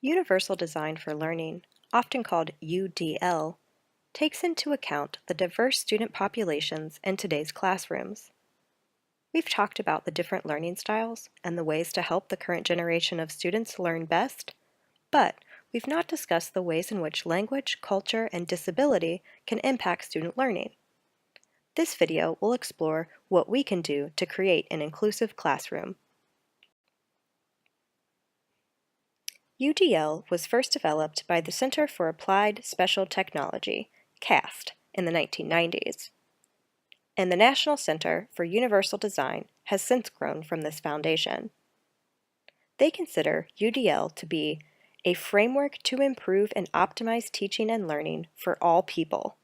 Universal Design for Learning, often called UDL, takes into account the diverse student populations in today's classrooms. We've talked about the different learning styles and the ways to help the current generation of students learn best, but we've not discussed the ways in which language, culture, and disability can impact student learning. This video will explore what we can do to create an inclusive classroom. UDL was first developed by the Center for Applied Special Technology, CAST, in the 1990s. And the National Center for Universal Design has since grown from this foundation. They consider UDL to be a framework to improve and optimize teaching and learning for all people,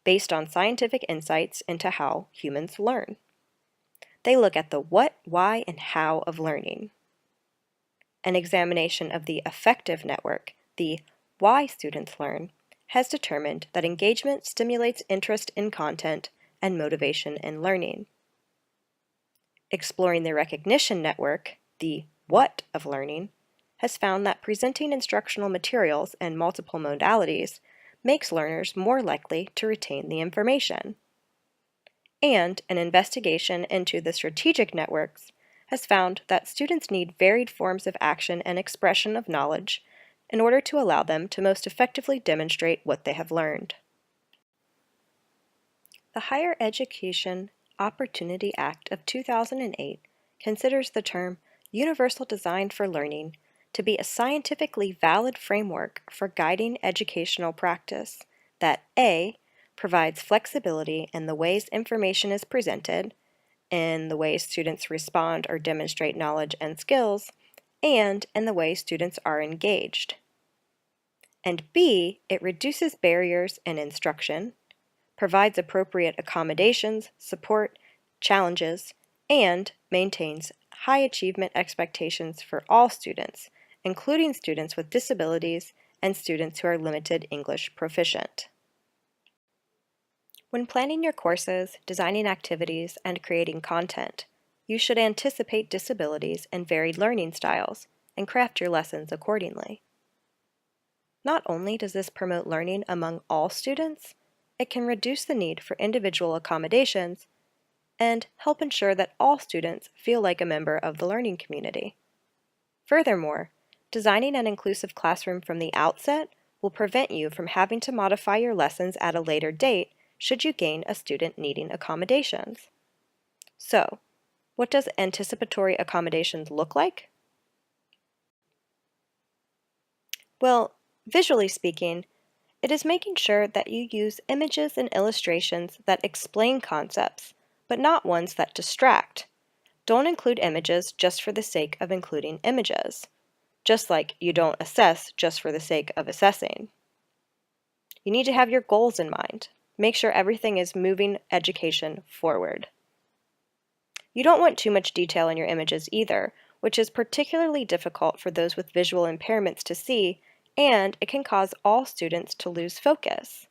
based on scientific insights into how humans learn. They look at the what, why, and how of learning. An examination of the affective network, the why students learn, has determined that engagement stimulates interest in content and motivation in learning. Exploring the recognition network, the what of learning, has found that presenting instructional materials in multiple modalities makes learners more likely to retain the information. And an investigation into the strategic networks has found that students need varied forms of action and expression of knowledge in order to allow them to most effectively demonstrate what they have learned. The Higher Education Opportunity Act of 2008 considers the term Universal Design for Learning to be a scientifically valid framework for guiding educational practice that A, provides flexibility in the ways information is presented, in the way students respond or demonstrate knowledge and skills, and in the way students are engaged. And B, it reduces barriers in instruction, provides appropriate accommodations, support, challenges, and maintains high achievement expectations for all students, including students with disabilities and students who are limited English proficient. When planning your courses, designing activities, and creating content, you should anticipate disabilities and varied learning styles and craft your lessons accordingly. Not only does this promote learning among all students, it can reduce the need for individual accommodations and help ensure that all students feel like a member of the learning community. Furthermore, designing an inclusive classroom from the outset will prevent you from having to modify your lessons at a later date should you gain a student needing accommodations. So, what does anticipatory accommodations look like? Well, visually speaking, it is making sure that you use images and illustrations that explain concepts, but not ones that distract. Don't include images just for the sake of including images, just like you don't assess just for the sake of assessing. You need to have your goals in mind. Make sure everything is moving education forward. You don't want too much detail in your images either, which is particularly difficult for those with visual impairments to see, and it can cause all students to lose focus.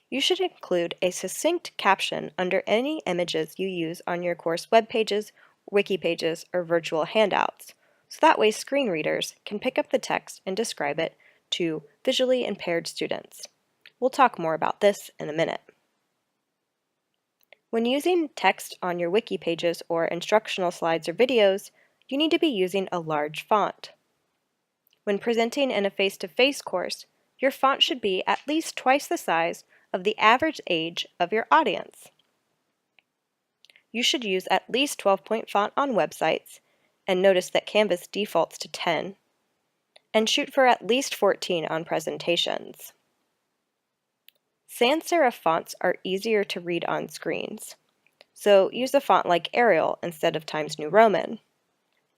You should include a succinct caption under any images you use on your course web pages, wiki pages, or virtual handouts, so that way screen readers can pick up the text and describe it to visually impaired students. We'll talk more about this in a minute. When using text on your wiki pages or instructional slides or videos, you need to be using a large font. When presenting in a face-to-face course, your font should be at least twice the size of the average age of your audience. You should use at least 12-point font on websites, and notice that Canvas defaults to 10, and shoot for at least 14 on presentations. Sans serif fonts are easier to read on screens, so use a font like Arial instead of Times New Roman.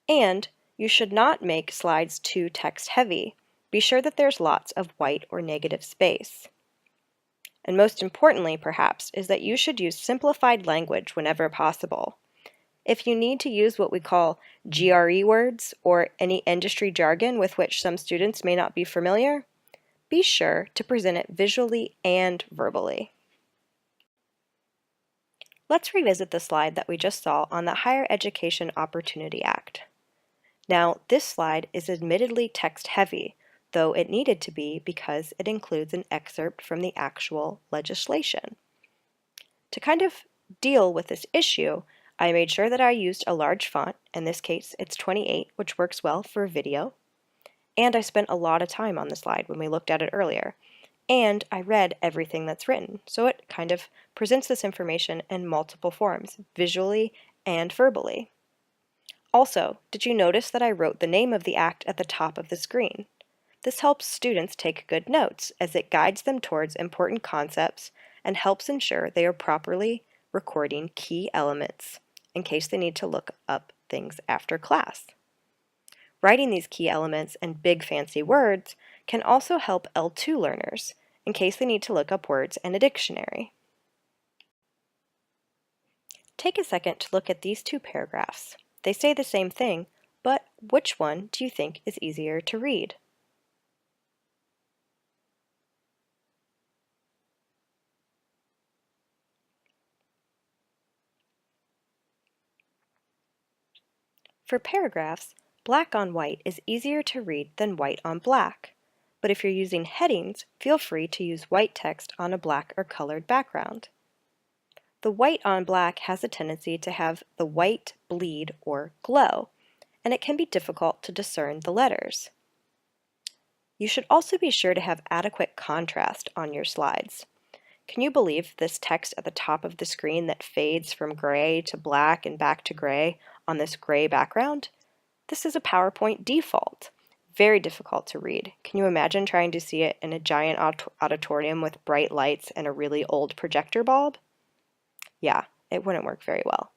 And you should not make slides too text-heavy. Be sure that there's lots of white or negative space. And most importantly, perhaps, is that you should use simplified language whenever possible. If you need to use what we call GRE words or any industry jargon with which some students may not be familiar, be sure to present it visually and verbally. Let's revisit the slide that we just saw on the Higher Education Opportunity Act. Now, this slide is admittedly text-heavy, though it needed to be because it includes an excerpt from the actual legislation. To kind of deal with this issue, I made sure that I used a large font. In this case, it's 28, which works well for video. And I spent a lot of time on the slide when we looked at it earlier. And I read everything that's written, so it kind of presents this information in multiple forms, visually and verbally. Also, did you notice that I wrote the name of the act at the top of the screen? This helps students take good notes as it guides them towards important concepts and helps ensure they are properly recording key elements in case they need to look up things after class. Writing these key elements in big fancy words can also help L2 learners in case they need to look up words in a dictionary. Take a second to look at these two paragraphs. They say the same thing, but which one do you think is easier to read? For paragraphs, black on white is easier to read than white on black. But if you're using headings, feel free to use white text on a black or colored background. The white on black has a tendency to have the white bleed or glow, and it can be difficult to discern the letters. You should also be sure to have adequate contrast on your slides. Can you believe this text at the top of the screen that fades from gray to black and back to gray on this gray background? This is a PowerPoint default. Very difficult to read. Can you imagine trying to see it in a giant auditorium with bright lights and a really old projector bulb? Yeah, it wouldn't work very well.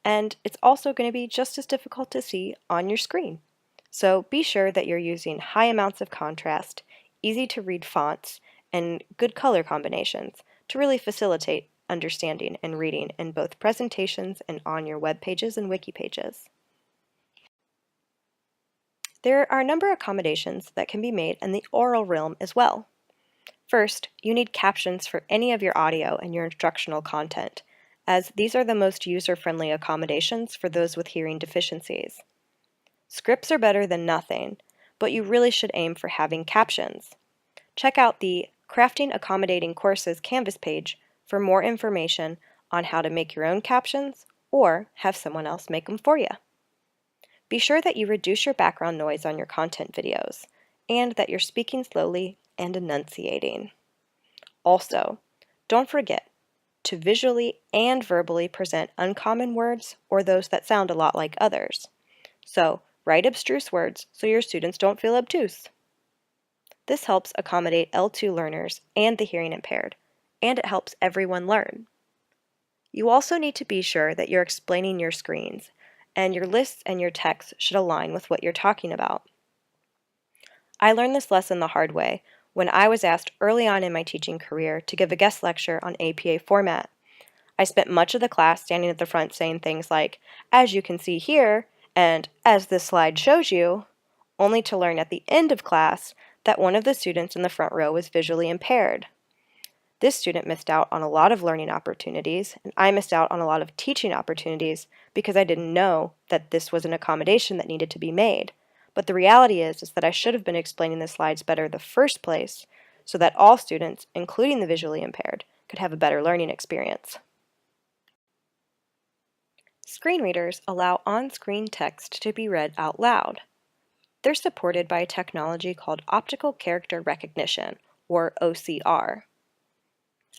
And it's also going to be just as difficult to see on your screen. So be sure that you're using high amounts of contrast, easy to read fonts, and good color combinations to really facilitate understanding and reading in both presentations and on your web pages and wiki pages. There are a number of accommodations that can be made in the oral realm as well. First, you need captions for any of your audio and your instructional content, as these are the most user-friendly accommodations for those with hearing deficiencies. Scripts are better than nothing, but you really should aim for having captions. Check out the Crafting Accommodating Courses Canvas page for more information on how to make your own captions or have someone else make them for you. Be sure that you reduce your background noise on your content videos and that you're speaking slowly and enunciating. Also, don't forget to visually and verbally present uncommon words or those that sound a lot like others. So, write abstruse words so your students don't feel obtuse. This helps accommodate L2 learners and the hearing impaired, and it helps everyone learn. You also need to be sure that you're explaining your screens, and your lists and your text should align with what you're talking about. I learned this lesson the hard way when I was asked early on in my teaching career to give a guest lecture on APA format. I spent much of the class standing at the front saying things like, "As you can see here," and "as this slide shows you," only to learn at the end of class that one of the students in the front row was visually impaired. This student missed out on a lot of learning opportunities, and I missed out on a lot of teaching opportunities because I didn't know that this was an accommodation that needed to be made. But the reality is that I should have been explaining the slides better the first place so that all students, including the visually impaired, could have a better learning experience. Screen readers allow on-screen text to be read out loud. They're supported by a technology called Optical Character Recognition, or OCR.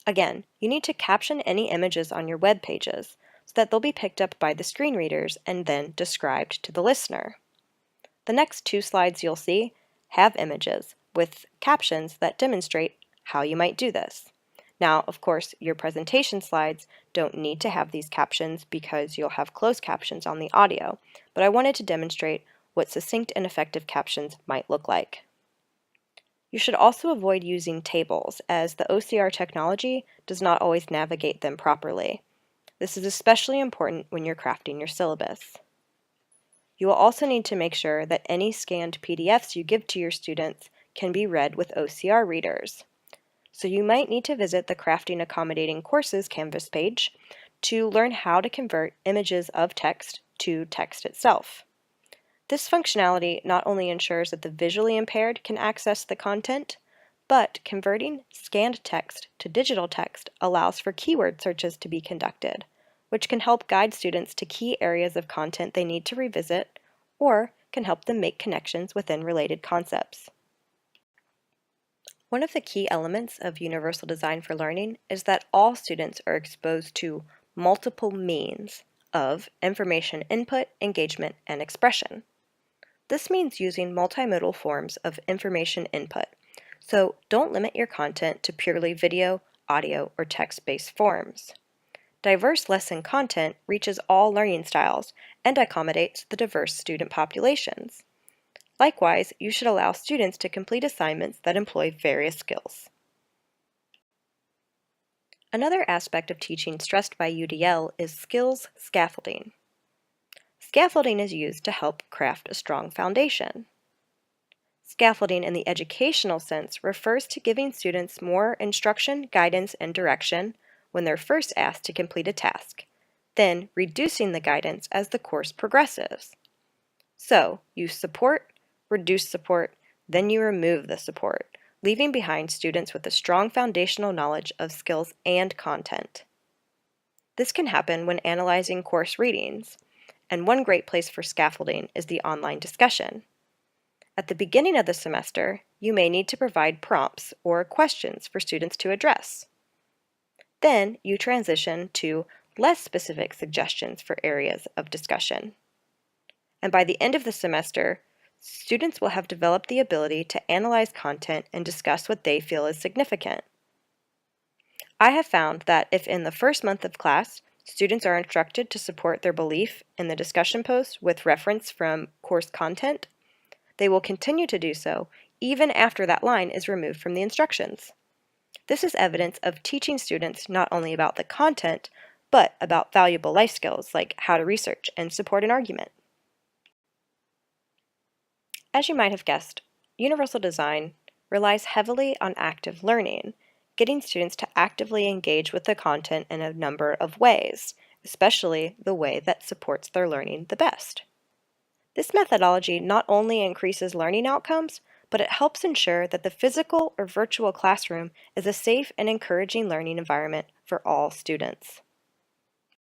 Again, you need to caption any images on your web pages so that they'll be picked up by the screen readers and then described to the listener. The next two slides you'll see have images with captions that demonstrate how you might do this. Now, of course, your presentation slides don't need to have these captions because you'll have closed captions on the audio, but I wanted to demonstrate what succinct and effective captions might look like. You should also avoid using tables, as the OCR technology does not always navigate them properly. This is especially important when you're crafting your syllabus. You will also need to make sure that any scanned PDFs you give to your students can be read with OCR readers. So you might need to visit the Crafting Accommodating Courses Canvas page to learn how to convert images of text to text itself. This functionality not only ensures that the visually impaired can access the content, but converting scanned text to digital text allows for keyword searches to be conducted, which can help guide students to key areas of content they need to revisit, or can help them make connections within related concepts. One of the key elements of universal design for learning is that all students are exposed to multiple means of information input, engagement, and expression. This means using multimodal forms of information input, so don't limit your content to purely video, audio, or text-based forms. Diverse lesson content reaches all learning styles and accommodates the diverse student populations. Likewise, you should allow students to complete assignments that employ various skills. Another aspect of teaching stressed by UDL is skills scaffolding. Scaffolding is used to help craft a strong foundation. Scaffolding in the educational sense refers to giving students more instruction, guidance, and direction when they're first asked to complete a task, then reducing the guidance as the course progresses. So, you support, reduce support, then you remove the support, leaving behind students with a strong foundational knowledge of skills and content. This can happen when analyzing course readings, and one great place for scaffolding is the online discussion. At the beginning of the semester, you may need to provide prompts or questions for students to address. Then you transition to less specific suggestions for areas of discussion. And by the end of the semester, students will have developed the ability to analyze content and discuss what they feel is significant. I have found that if in the first month of class, students are instructed to support their belief in the discussion post with reference from course content, they will continue to do so even after that line is removed from the instructions. This is evidence of teaching students not only about the content, but about valuable life skills like how to research and support an argument. As you might have guessed, universal design relies heavily on active learning, getting students to actively engage with the content in a number of ways, especially the way that supports their learning the best. This methodology not only increases learning outcomes, but it helps ensure that the physical or virtual classroom is a safe and encouraging learning environment for all students.